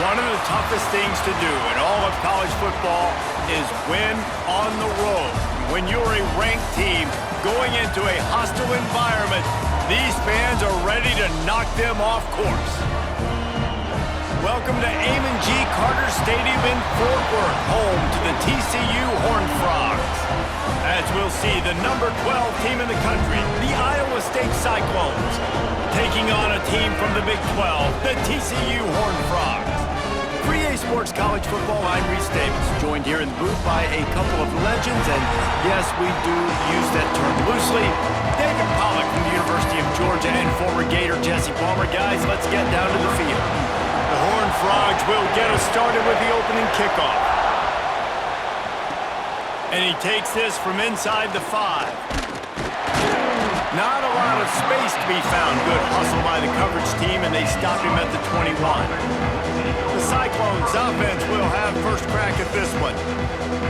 One of the toughest things to do in all of college football is win on the road. When you're a ranked team going into a hostile environment, these fans are ready to knock them off course. Welcome to Amon G. Carter Stadium in Fort Worth, home to the TCU Horned Frogs. As we'll see, the number 12 team in the country, the Iowa State Cyclones, taking on a team from the Big 12, the TCU Horned Frogs. For EA Sports College Football, I'm Reese Davis, joined here in the booth by a couple of legends, and yes, we do use that term loosely. David Pollack from the University of Georgia and former Gator Jesse Palmer. Guys, let's get down to the field. The Horned Frogs will get us started with the opening kickoff. And he takes this from inside the 5. Not a lot of space to be found. Good hustle by the coverage team, and they stop him at the 21. The Cyclones offense will have first crack at this one.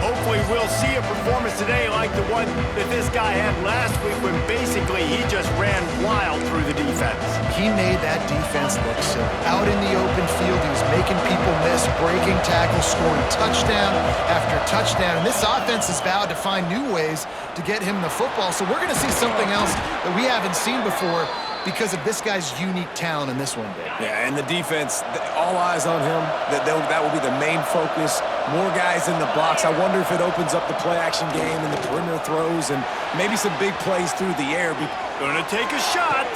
Hopefully we'll see a performance today like the one that this guy had last week when basically he just ran wild through the defense. He made that defense look silly. Out in the open field, he was making people miss, breaking tackles, scoring touchdown after touchdown. And this offense has vowed to find new ways to get him the football. So we're going to see something else that we haven't seen before because of this guy's unique talent in this one, Dave. Yeah, and the defense, all eyes on him. That will be the main focus. More guys in the box. I wonder if it opens up the play-action game and the perimeter throws and maybe some big plays through the air. Gonna take a shot.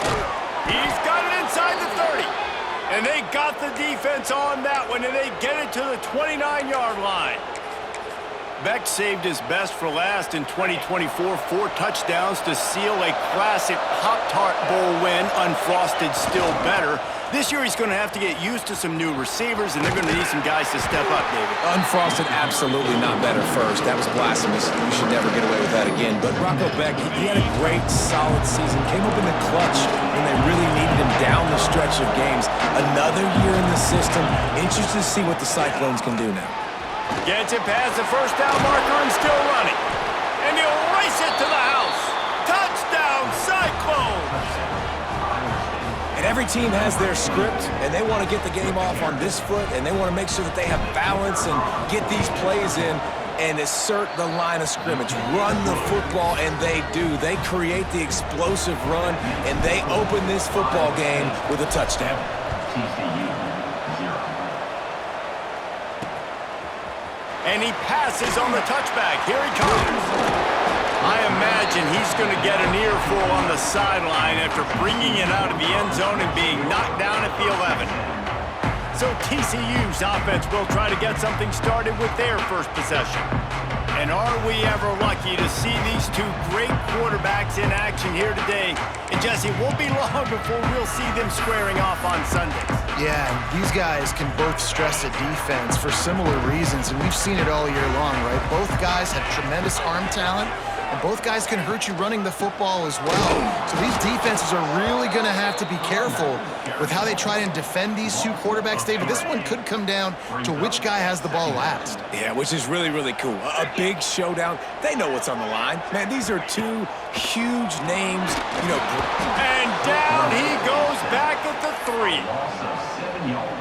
He's got it inside the 30. And they got the defense on that one, and they get it to the 29-yard line. Beck saved his best for last in 2024. 4 touchdowns to seal a classic Pop-Tart Bowl win. Unfrosted, still better. This year he's going to have to get used to some new receivers, and they're going to need some guys to step up, David. Unfrosted, absolutely not better first. That was blasphemous. You should never get away with that again. But Rocco Beck, he had a great, solid season. Came up in the clutch when they really needed him down the stretch of games. Another year in the system. Interested to see what the Cyclones can do now. Gets it past the first down marker and still running. And he'll race it to the house. Touchdown, Cyclones! And every team has their script, and they want to get the game off on this foot, and they want to make sure that they have balance and get these plays in and assert the line of scrimmage. Run the football, and they do. They create the explosive run, and they open this football game with a touchdown. And he passes on the touchback. Here he comes. I imagine he's going to get an earful on the sideline after bringing it out of the end zone and being knocked down at the 11. So TCU's offense will try to get something started with their first possession. And are we ever lucky to see these two great quarterbacks in action here today? And Jesse, it won't be long before we'll see them squaring off on Sundays. Yeah, these guys can both stress a defense for similar reasons, and we've seen it all year long, right? Both guys have tremendous arm talent, and both guys can hurt you running the football as well. So these defenses are really going to have to be careful with how they try and defend these two quarterbacks, David. This one could come down to which guy has the ball last. Yeah, which is really, really cool. A big showdown. They know what's on the line. Man, these are two huge names, And down he goes back at the 3.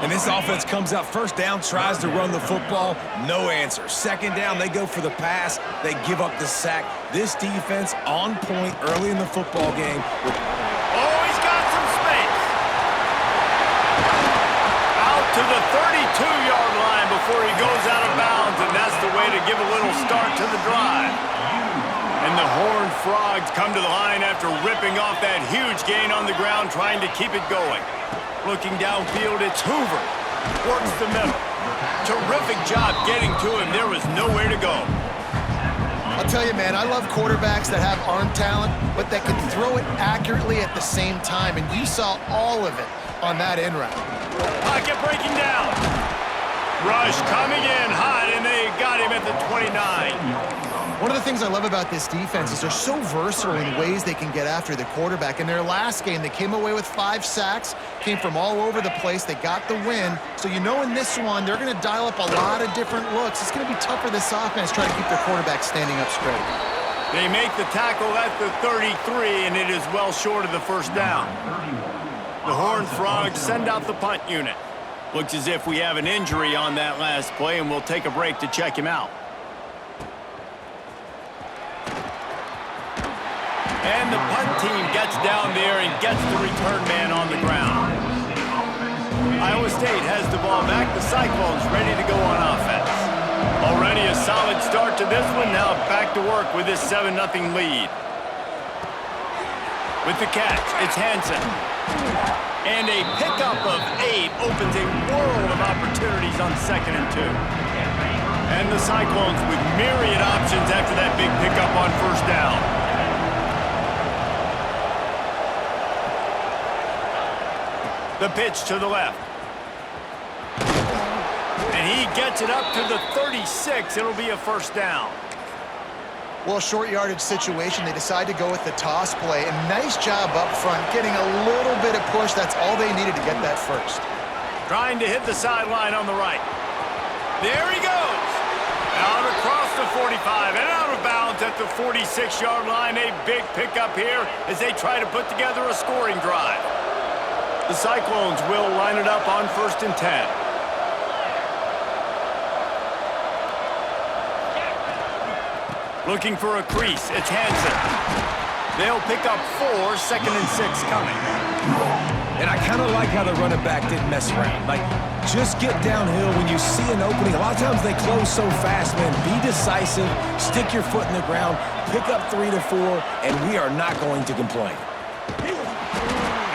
And this offense comes out first down, tries to run the football, no answer. Second down, they go for the pass, they give up the sack. This defense on point early in the football game. Oh, he's got some space. Out to the 32-yard line before he goes out of bounds, and that's the way to give a little start to the drive. And the Horned Frogs come to the line after ripping off that huge gain on the ground, trying to keep it going. Looking downfield, it's Hoover. Works the middle. Terrific job getting to him. There was nowhere to go. I'll tell you, man, I love quarterbacks that have arm talent, but that can throw it accurately at the same time. And you saw all of it on that end route. Pocket breaking down. Rush coming in hot, and they got him at the 29. One of the things I love about this defense is they're so versatile in ways they can get after the quarterback. In their last game, they came away with 5 sacks, came from all over the place. They got the win. So you know in this one, they're going to dial up a lot of different looks. It's going to be tough for this offense trying to keep their quarterback standing up straight. They make the tackle at the 33, and it is well short of the first down. The Horned Frogs send out the punt unit. Looks as if we have an injury on that last play, and we'll take a break to check him out. And the punt team gets down there and gets the return man on the ground. Iowa State has the ball back. The Cyclones ready to go on offense. Already a solid start to this one. Now back to work with this 7-0 lead. With the catch, it's Hansen. And a pickup of 8 opens a world of opportunities on 2nd and 2. And the Cyclones with myriad options after that big pickup on 1st down. The pitch to the left. And he gets it up to the 36. It'll be a 1st down. Well, short yardage situation, they decide to go with the toss play. And nice job up front, getting a little bit of push. That's all they needed to get that first. Trying to hit the sideline on the right. There he goes. Out across the 45 and out of bounds at the 46-yard line. A big pickup here as they try to put together a scoring drive. The Cyclones will line it up on 1st and 10. Looking for a crease, it's Hansen. They'll pick up 4, 2nd and 6 coming. And I kind of like how the running back didn't mess around. Like, just get downhill when you see an opening. A lot of times they close so fast, man. Be decisive, stick your foot in the ground, pick up 3 to 4, and we are not going to complain.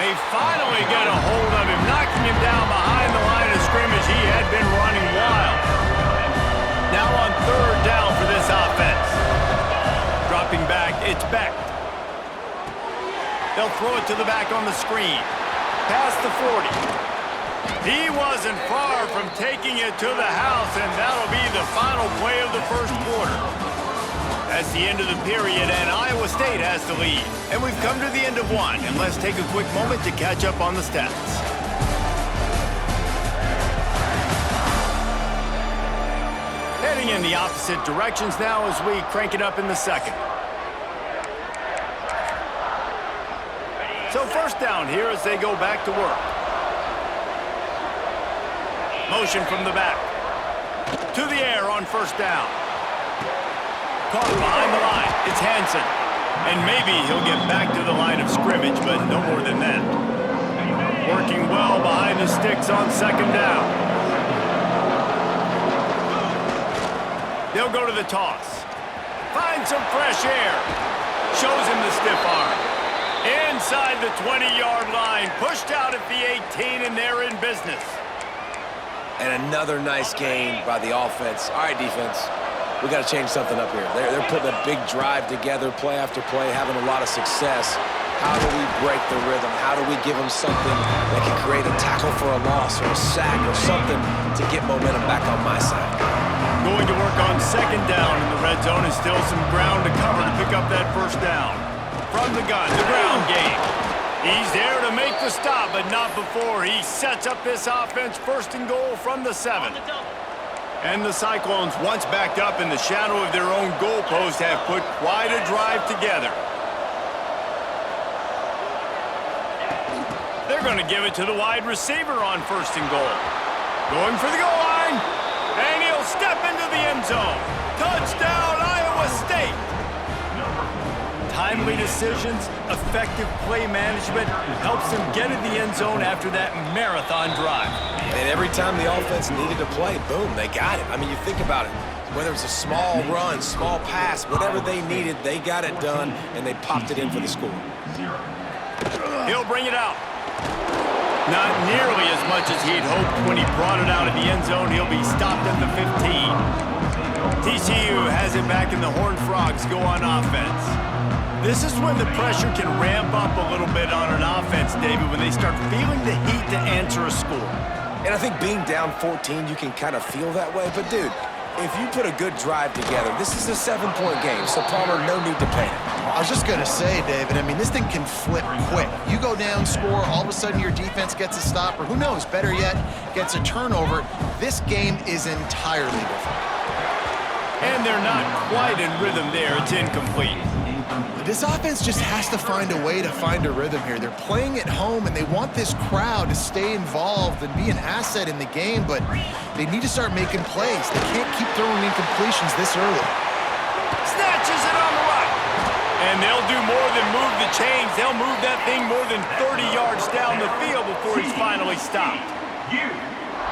They finally get a hold of him, knocking him down behind the line of scrimmage. He had been running wild. Now on 3rd down for this offense. Dropping back, it's Becht. They'll throw it to the back on the screen. Past the 40. He wasn't far from taking it to the house, and that'll be the final play of the 1st quarter. That's the end of the period, and Iowa State has the lead. And we've come to the end of one, and let's take a quick moment to catch up on the stats. Heading in the opposite directions now as we crank it up in the 2nd. So 1st down here as they go back to work. Motion from the back. To the air on 1st down. Caught behind the line. It's Hansen. And maybe he'll get back to the line of scrimmage, but no more than that. Working well behind the sticks on 2nd down. They'll go to the toss. Finds some fresh air. Shows him the stiff arm. Inside the 20-yard line. Pushed out at the 18, and they're in business. And another nice gain by the offense. All right, defense. We got to change something up here. They're putting a big drive together, play after play, having a lot of success. How do we break the rhythm? How do we give them something that can create a tackle for a loss or a sack or something to get momentum back on my side? Going to work on 2nd down in the red zone is still some ground to cover to pick up that 1st down. From the gun, the ground game. He's there to make the stop, but not before he sets up this offense 1st and goal from the 7. And the Cyclones, once backed up in the shadow of their own goalpost, have put quite a drive together. They're going to give it to the wide receiver on 1st and goal. Going for the goal line. And he'll step into the end zone. Touchdown, Iowa State. Timely decisions, effective play management helps them get in the end zone after that marathon drive. And every time the offense needed to play, boom, they got it. I mean, you think about it. Whether it's a small run, small pass, whatever they needed, they got it done, and they popped it in for the score. He'll bring it out. Not nearly as much as he'd hoped when he brought it out of the end zone. He'll be stopped at the 15. TCU has it back, and the Horned Frogs go on offense. This is when the pressure can ramp up a little bit on an offense, David, when they start feeling the heat to answer a score. And I think being down 14, you can kind of feel that way. But, dude, if you put a good drive together, this is a 7-point game, so Palmer, no need to panic. I was just going to say, David, I mean, this thing can flip quick. You go down, score, all of a sudden your defense gets a stop, or who knows, better yet, gets a turnover. This game is entirely different. And they're not quite in rhythm there. It's incomplete. This offense just has to find a way to find a rhythm here. They're playing at home, and they want this crowd to stay involved and be an asset in the game, but they need to start making plays. They can't keep throwing incompletions this early. Snatches it on the right. And they'll do more than move the chains. They'll move that thing more than 30 yards down the field before he's finally stopped.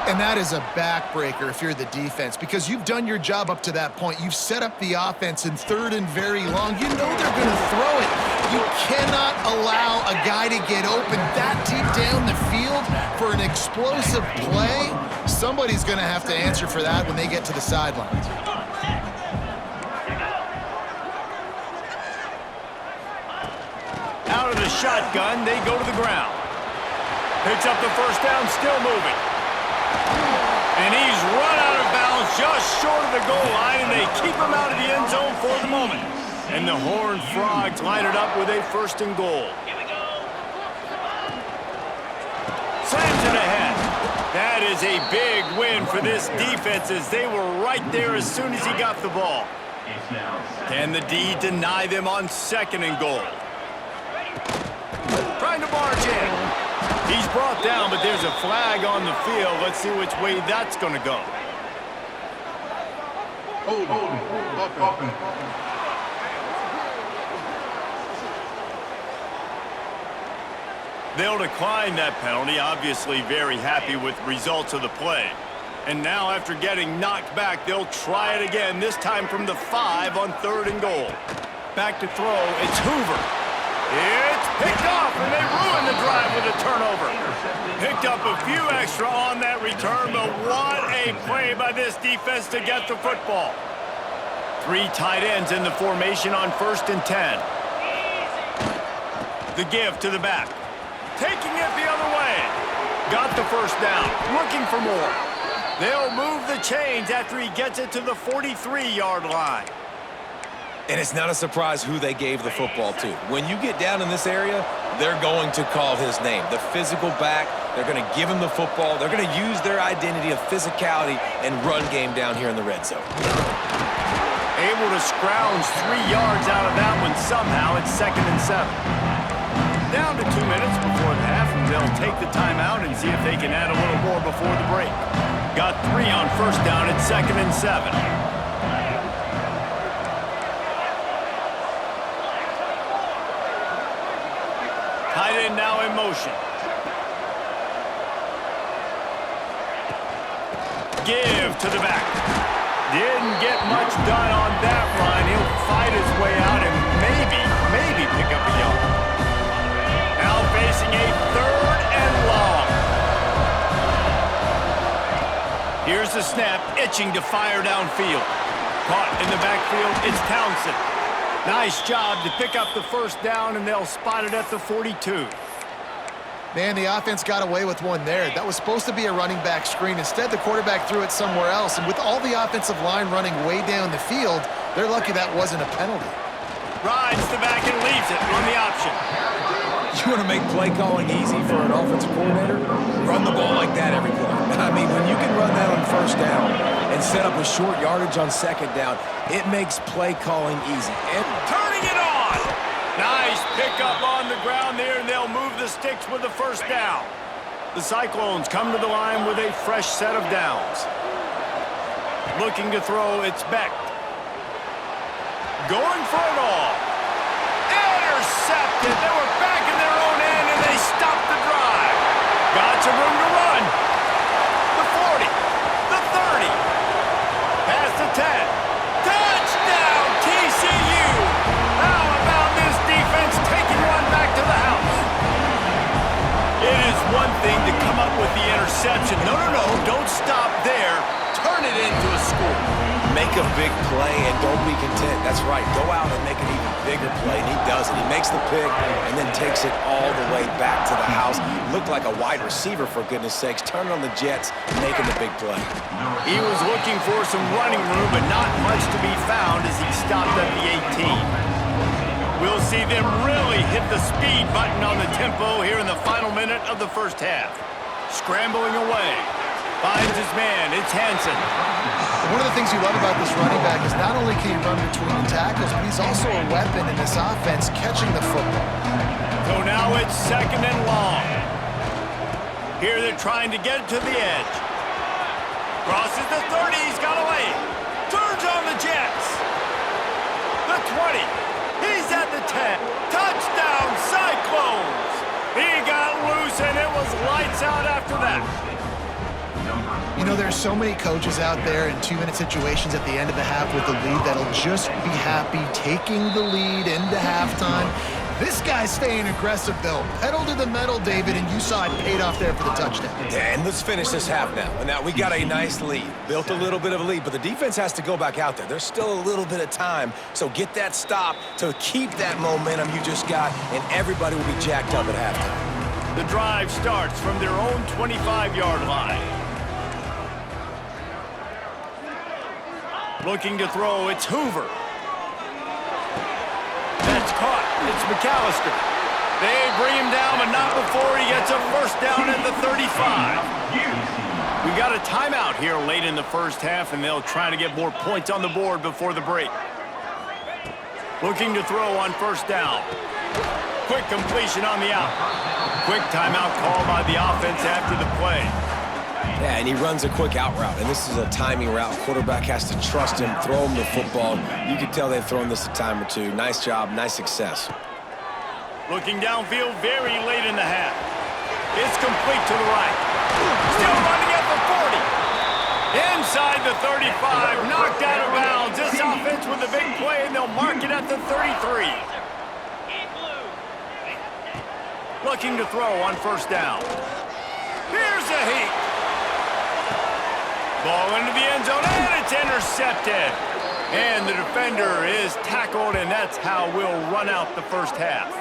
And that is a backbreaker if you're the defense, because you've done your job up to that point. You've set up the offense in 3rd and very long. You know they're going to throw it. You cannot allow a guy to get open that deep down the field for an explosive play. Somebody's going to have to answer for that when they get to the sidelines. Out of the shotgun, they go to the ground. Picks up the first down, still moving. And he's run out of bounds just short of the goal line, and they keep him out of the end zone for the moment. And the Horned Frogs line it up with a 1st and goal. Slams it ahead. That is a big win for this defense, as they were right there as soon as he got the ball. Can the D deny them on 2nd and goal? Trying to barge in. He's brought down, but there's a flag on the field. Let's see which way that's going to go. They'll decline that penalty, obviously very happy with the results of the play. And now, after getting knocked back, they'll try it again, this time from the 5 on 3rd and goal. Back to throw, it's Hoover. It's picked off, and they ruin the drive with a turnover. Picked up a few extra on that return, but what a play by this defense to get the football. 3 tight ends in the formation on 1st and 10. The give to the back. Taking it the other way. Got the first down, looking for more. They'll move the chains after he gets it to the 43-yard line. And it's not a surprise who they gave the football to. When you get down in this area, they're going to call his name. The physical back, they're going to give him the football. They're going to use their identity of physicality and run game down here in the red zone. Able to scrounge 3 yards out of that one somehow. It's 2nd and 7. Down to 2 minutes before the half, and they'll take the timeout and see if they can add a little more before the break. Got 3 on 1st down at 2nd and 7. Tight end now in motion. Give to the back. Didn't get much done on that run. He'll fight his way out and maybe pick up a yard. Now facing a 3rd and long. Here's the snap, itching to fire downfield. Caught in the backfield, it's Townsend. Nice job to pick up the first down, and they'll spot it at the 42. Man, the offense got away with one there. That was supposed to be a running back screen. Instead, the quarterback threw it somewhere else. And with all the offensive line running way down the field, they're lucky that wasn't a penalty. Rides the back and leaves it on the option. You want to make play calling easy for an offensive coordinator? Run the ball like that every play. I mean, when you can run that on 1st down and set up a short yardage on 2nd down, it makes play calling easy. And turning it on! Nice pickup on the ground there, and they'll move the sticks with the first down. The Cyclones come to the line with a fresh set of downs. Looking to throw, it's Beck. Going for it all. Intercepted. They were back in their own end, and they stopped the drive. Got some room to run. The 40. The 30. Past the 10. Touchdown, TCU. How about this defense taking one back to the house? It is one thing to come up with the interception. No, don't stop there. Turn it into a score. make a big play and don't be content. That's right. Go out and make an even bigger play, and he does it. He makes the pick and then takes it all the way back to the house. Looked like a wide receiver, for goodness sakes. Turning on the Jets, making the big play. He was looking for some running room, but not much to be found as he stopped at the 18. We'll see them really hit the speed button on the tempo here in the final minute of the first half. Scrambling away. Finds his man. It's Hansen. One of the things you love about this running back is not only can he run between the tackles, but he's also a weapon in this offense catching the football. So now it's 2nd and long. Here they're trying to get it to the edge. Crosses the 30. He's got away. Turns on the Jets. The 20. He's at the 10. Touchdown, Cyclones. He got loose, and it was lights out after that. You know, there's so many coaches out there in 2-minute situations at the end of the half with the lead that'll just be happy taking the lead into halftime. This guy's staying aggressive, though. Pedal to the metal, David, and you saw it paid off there for the touchdown. Yeah, and let's finish this half now. And now we got a nice lead. Built a little bit of a lead, but the defense has to go back out there. There's still a little bit of time, so get that stop to keep that momentum you just got, and everybody will be jacked up at halftime. The drive starts from their own 25-yard line. Looking to throw, it's Hoover. That's caught. It's McAllister. They bring him down, but not before he gets a first down at the 35. We got a timeout here late in the first half, and they'll try to get more points on the board before the break. Looking to throw on first down. Quick completion on the out. Quick timeout call by the offense after the play. Yeah, and he runs a quick out route, and this is a timing route. Quarterback has to trust him, throw him the football. You can tell they've thrown this a time or two. Nice job, nice success. Looking downfield very late in the half. It's complete to the right. Still running at the 40. Inside the 35, knocked out of bounds. This offense with a big play, and they'll mark it at the 33. Looking to throw on first down. Here's a heat. Ball into the end zone, and it's intercepted. And the defender is tackled, and that's how we'll run out the first half.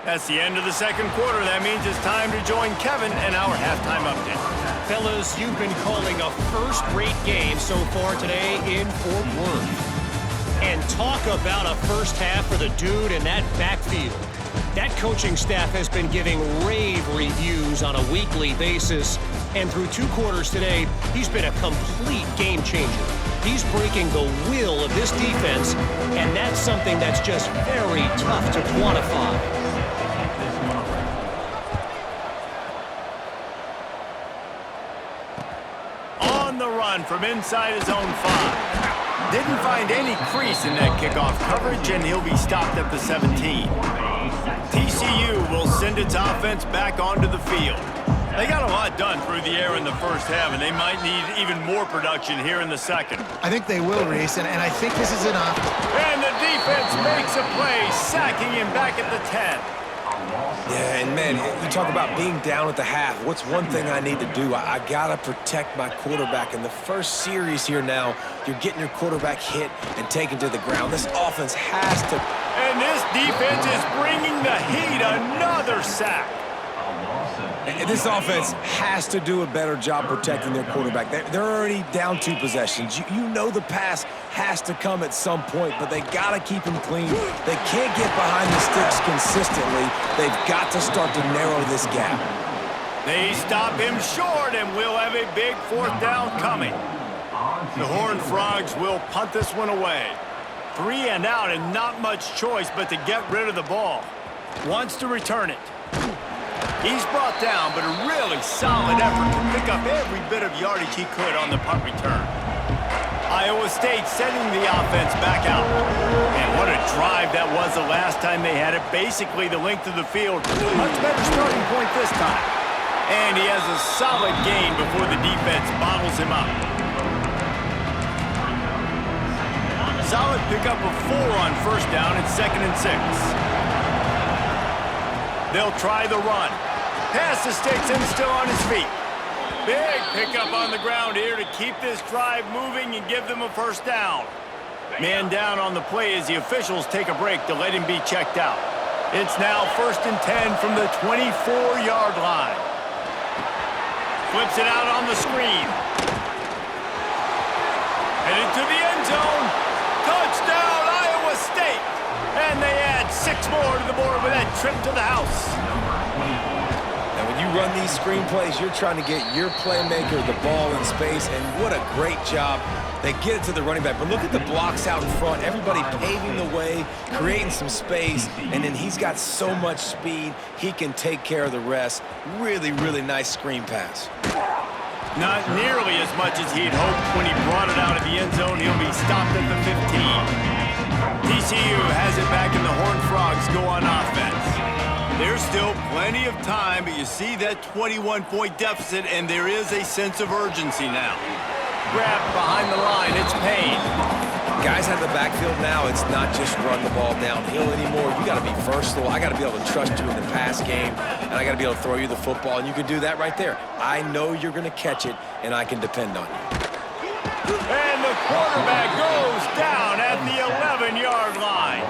That's the end of the second quarter. That means it's time to join Kevin and our halftime update. Fellas, you've been calling a first-rate game so far today in Fort Worth. And talk about a first half for the dude in that backfield. That coaching staff has been giving rave reviews on a weekly basis. And through 2 quarters today, he's been a complete game changer. He's breaking the will of this defense, and that's something that's just very tough to quantify. On the run from inside his own 5. Didn't find any crease in that kickoff coverage, and he'll be stopped at the 17. TCU will send its offense back onto the field. They got a lot done through the air in the first half, and they might need even more production here in the second. I think they will, Reese, and I think this is enough. And the defense makes a play, sacking him back at the 10. Yeah, and man, you talk about being down at the half. What's one thing I need to do? I got to protect my quarterback. In the first series here now, you're getting your quarterback hit and taken to the ground. This offense has to... And this defense is bringing the heat. Another sack. This offense has to do a better job protecting their quarterback. They're already down 2 possessions. You know the pass has to come at some point, but they got to keep him clean. They can't get behind the sticks consistently. They've got to start to narrow this gap. They stop him short, and we'll have a big 4th down coming. The Horned Frogs will punt this one away. 3 and out, and not much choice but to get rid of the ball. Wants to return it. He's brought down, but a really solid effort to pick up every bit of yardage he could on the punt return. Iowa State sending the offense back out. And what a drive that was the last time they had it. Basically the length of the field. Much better starting point this time. And he has a solid gain before the defense bottles him up. Solid pickup of 4 on first down and 2nd and 6. They'll try the run. Pass to Sticks and still on his feet. Big pickup on the ground here to keep this drive moving and give them a first down. Man down on the play as the officials take a break to let him be checked out. It's now 1st and 10 from the 24-yard line. Flips it out on the screen. Headed to the end zone. Touchdown, Iowa State. And they add 6 more to the board with that trip to the house. Now, when you run these screenplays, you're trying to get your playmaker the ball in space, and what a great job. They get it to the running back, but look at the blocks out in front. Everybody paving the way, creating some space, and then he's got so much speed, he can take care of the rest. Really, really nice screen pass. Not nearly as much as he'd hoped when he brought it out of the end zone. He'll be stopped at the 15. TCU has it back, and the Horned Frogs go on offense. There's still plenty of time, but you see that 21-point deficit, and there is a sense of urgency now. Grab behind the line, it's Payne. Guys have the backfield now. It's not just run the ball downhill anymore. You got to be versatile. I got to be able to trust you in the pass game, and I got to be able to throw you the football, and you can do that right there. I know you're going to catch it, and I can depend on you. And the quarterback goes down at the 11-yard line.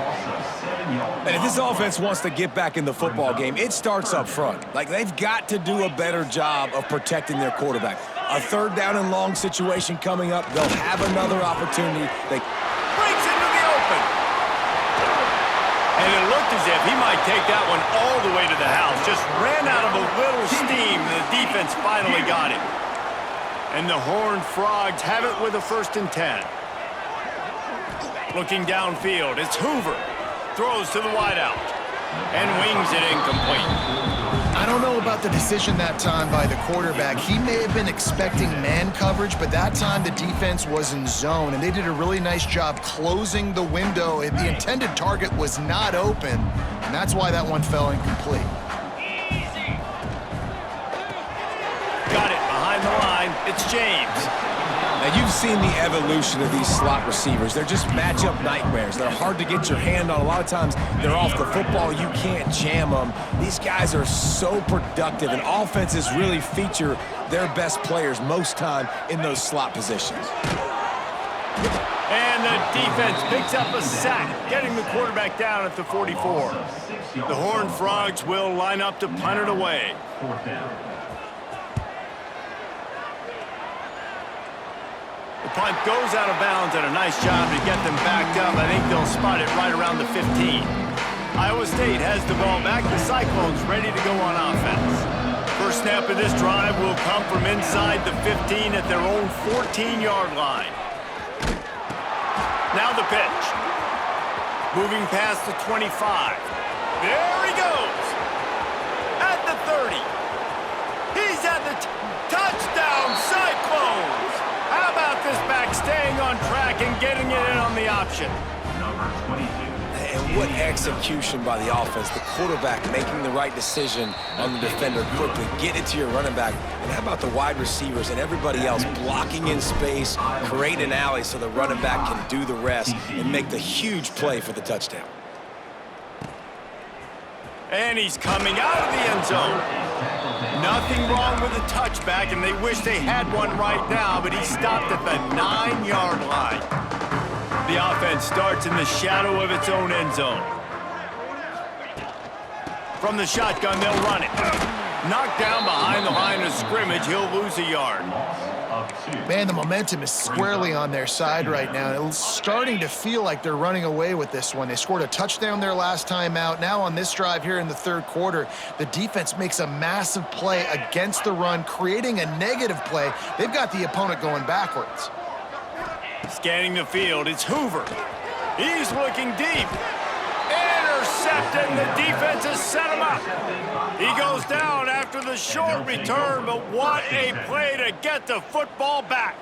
And if this offense wants to get back in the football game, it starts up front. Like, they've got to do a better job of protecting their quarterback. A third down and long situation coming up. They'll have another opportunity. They breaks into the open. And it looked as if he might take that one all the way to the house. Just ran out of a little steam, and the defense finally got him. And the Horned Frogs have it with a 1st and 10. Looking downfield, it's Hoover. Throws to the wideout and wings it incomplete. I don't know about the decision that time by the quarterback. He may have been expecting man coverage, but that time the defense was in zone, and they did a really nice job closing the window. The intended target was not open, and that's why that one fell incomplete. Got it behind the line. It's James. Now, you've seen the evolution of these slot receivers. They're just matchup nightmares. They're hard to get your hand on. A lot of times, they're off the football. You can't jam them. These guys are so productive, and offenses really feature their best players most time in those slot positions. And the defense picks up a sack, getting the quarterback down at the 44. The Horned Frogs will line up to punt it away. 4th down. The punt goes out of bounds, and a nice job to get them backed up. I think they'll spot it right around the 15. Iowa State has the ball back. The Cyclones ready to go on offense. First snap of this drive will come from inside the 15 at their own 14-yard line. Now the pitch. Moving past the 25. There he goes. At the 30. He's at the touchdown, Cyclones. How about this back staying on track and getting it in on the option? Number 22. And what execution by the offense. The quarterback making the right decision on the defender quickly. Get it to your running back. And how about the wide receivers and everybody else blocking in space, create an alley so the running back can do the rest and make the huge play for the touchdown. And he's coming out of the end zone. Nothing wrong with the touchback, and they wish they had one right now, but he stopped at the 9-yard line. The offense starts in the shadow of its own end zone. From the shotgun, they'll run it. Knocked down behind the line of scrimmage, he'll lose a yard. Man, the momentum is squarely on their side right now. It's starting to feel like they're running away with this one. They scored a touchdown their last time out. Now on this drive here in the 3rd quarter, the defense makes a massive play against the run, creating a negative play. They've got the opponent going backwards. Scanning the field, it's Hoover. He's looking deep. Intercepted, and the defense has set him up. He goes down after the short return, but what a play to get the football back.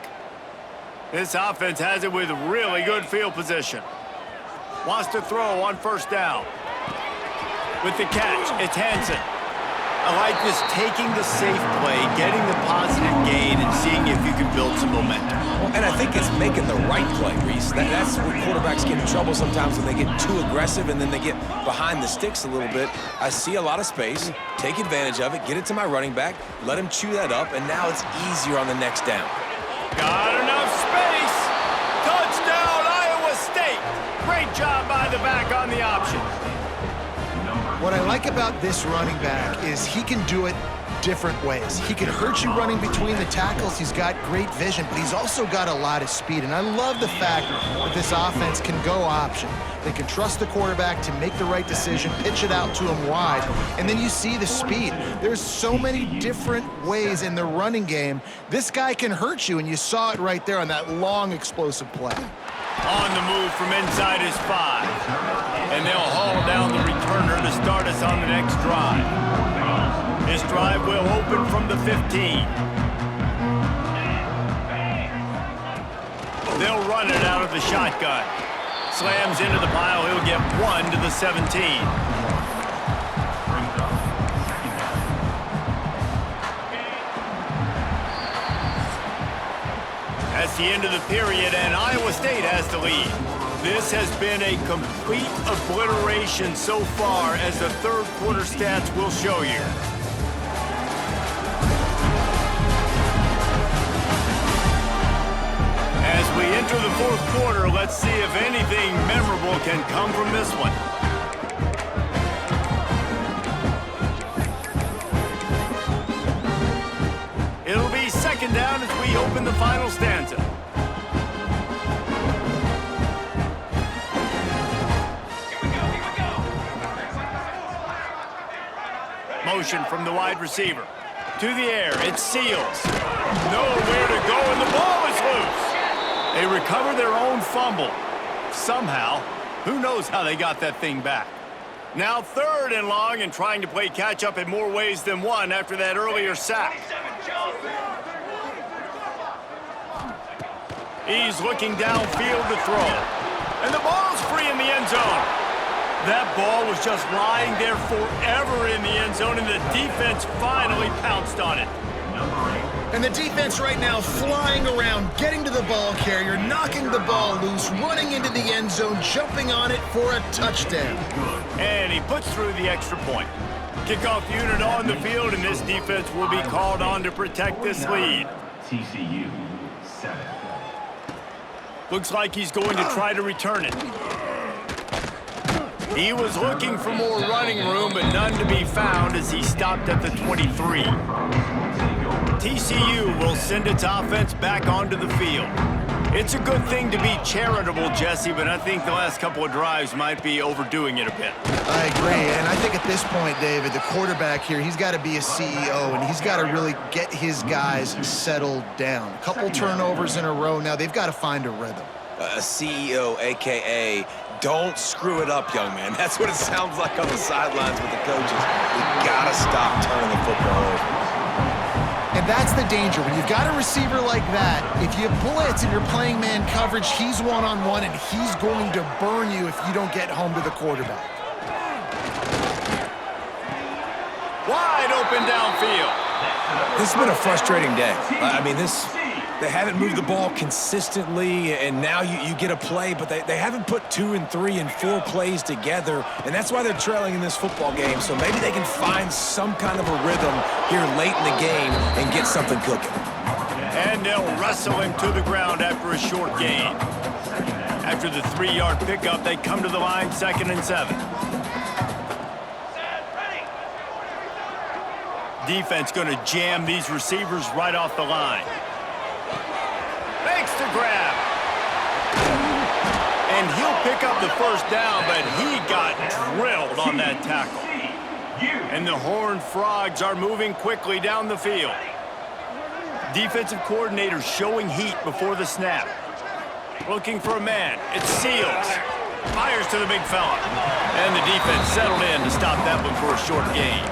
This offense has it with really good field position. Wants to throw on 1st down. With the catch, it's Hansen. I like this, taking the safe play, getting the positive gain, and seeing if you can build some momentum. And I think it's making the right play, Reese. That's where quarterbacks get in trouble sometimes when they get too aggressive and then they get behind the sticks a little bit. I see a lot of space, take advantage of it, get it to my running back, let him chew that up, and now it's easier on the next down. Got enough space. Touchdown, Iowa State. Great job by the back on the option. What I like about this running back is he can do it different ways. He can hurt you running between the tackles. He's got great vision, but he's also got a lot of speed. And I love the fact that this offense can go option. They can trust the quarterback to make the right decision, pitch it out to him wide, and then you see the speed. There's so many different ways in the running game. This guy can hurt you, and you saw it right there on that long, explosive play. On the move from inside his 5. And they'll haul down the returner to start us on the next drive. This drive will open from the 15. They'll run it out of the shotgun. Slams into the pile. He'll get 1 to the 17. That's the end of the period, and Iowa State has the lead. This has been a complete obliteration so far, as the third quarter stats will show you. As we enter the fourth quarter, let's see if anything memorable can come from this one. It'll be second down as we open the final stanza. Motion from the wide receiver. To the air, it's Seals. Nowhere to go, and the ball is loose. They recover their own fumble. Somehow, who knows how they got that thing back. Now 3rd and long, and trying to play catch-up in more ways than one after that earlier sack. He's looking downfield to throw. And the ball's free in the end zone. That ball was just lying there forever in the end zone, and the defense finally pounced on it. And the defense right now flying around, getting to the ball carrier, knocking the ball loose, running into the end zone, jumping on it for a touchdown. And he puts through the extra point. Kickoff unit on the field, and this defense will be called on to protect this lead. TCU 7. Looks like he's going to try to return it. He was looking for more running room, but none to be found as he stopped at the 23. TCU will send its offense back onto the field. It's a good thing to be charitable, Jesse, but I think the last couple of drives might be overdoing it a bit. I agree, and I think at this point, David, the quarterback here, he's got to be a CEO, and he's got to really get his guys settled down. A couple turnovers in a row now. They've got to find a rhythm. A CEO, a.k.a. don't screw it up, young man. That's what it sounds like on the sidelines with the coaches. You got to stop turning the football over. And that's the danger. When you've got a receiver like that, if you blitz and you're playing man coverage, he's one-on-one, and he's going to burn you if you don't get home to the quarterback. Wide open downfield. This has been a frustrating day. I mean, they haven't moved the ball consistently, and now you get a play, but they haven't put 2 and 3 and 4 plays together, and that's why they're trailing in this football game. So maybe they can find some kind of a rhythm here late in the game and get something cooking. And they'll wrestle him to the ground after a short gain. After the 3-yard pickup, they come to the line, 2nd and 7. Defense going to jam these receivers right off the line. Makes the grab. And he'll pick up the first down, but he got drilled on that tackle. And the Horned Frogs are moving quickly down the field. Defensive coordinator showing heat before the snap. Looking for a man. It's Seals. Fires to the big fella. And the defense settled in to stop that one for a short gain.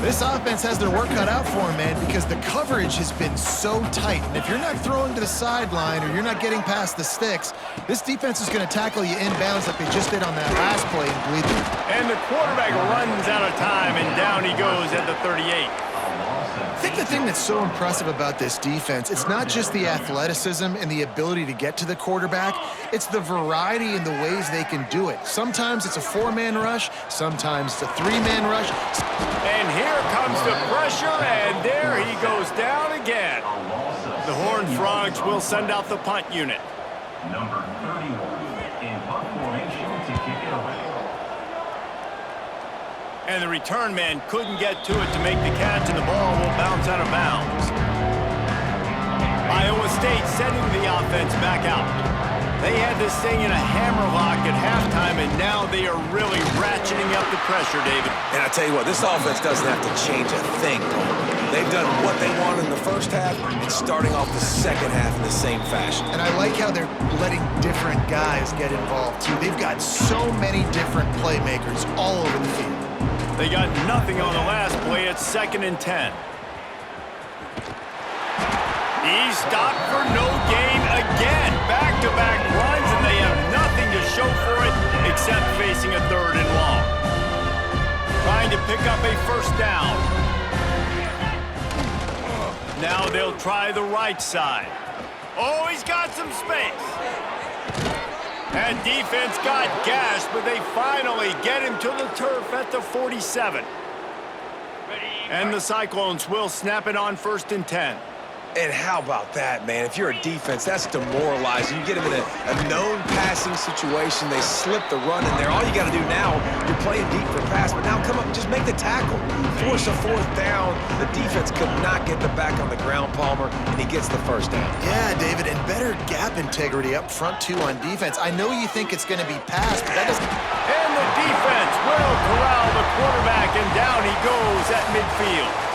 This offense has their work cut out for them, man, because the coverage has been so tight. And if you're not throwing to the sideline or you're not getting past the sticks, this defense is going to tackle you inbounds like they just did on that last play and bleed you. And the quarterback runs out of time, and down he goes at the 38. I think the thing that's so impressive about this defense, it's not just the athleticism and the ability to get to the quarterback, it's the variety in the ways they can do it. Sometimes it's a 4-man rush, sometimes it's a 3-man rush. And here comes the pressure, and there he goes down again. The Horned Frogs will send out the punt unit. Number 31 in punt formation to kick it away. And the return man couldn't get to it to make the catch, and the ball will bounce out of bounds. Iowa State sending the offense back out. They had this thing in a hammerlock at halftime, and now they are really ratcheting up the pressure, David. And I tell you what, this offense doesn't have to change a thing, Paul. They've done what they wanted in the first half and starting off the second half in the same fashion. And I like how they're letting different guys get involved, too. They've got so many different playmakers all over the field. They got nothing on the last play. It's 2nd and 10. He's stopped for no gain again. Back-to-back runs, and they have nothing to show for it except facing a 3rd and long. Trying to pick up a 1st down. Now they'll try the right side. Oh, he's got some space. And defense got gashed, but they finally get him to the turf at the 47. And the Cyclones will snap it on 1st and 10. And how about that, man? If you're a defense, that's demoralizing. You get them in a known passing situation. They slip the run in there. All you got to do now, you're playing deep for pass, but now come up and just make the tackle. Force a 4th down. The defense could not get the back on the ground, Palmer, and he gets the 1st down. Yeah, David, and better gap integrity up front, too, on defense. I know you think it's going to be passed, but that doesn't... And the defense will corral the quarterback, and down he goes at midfield.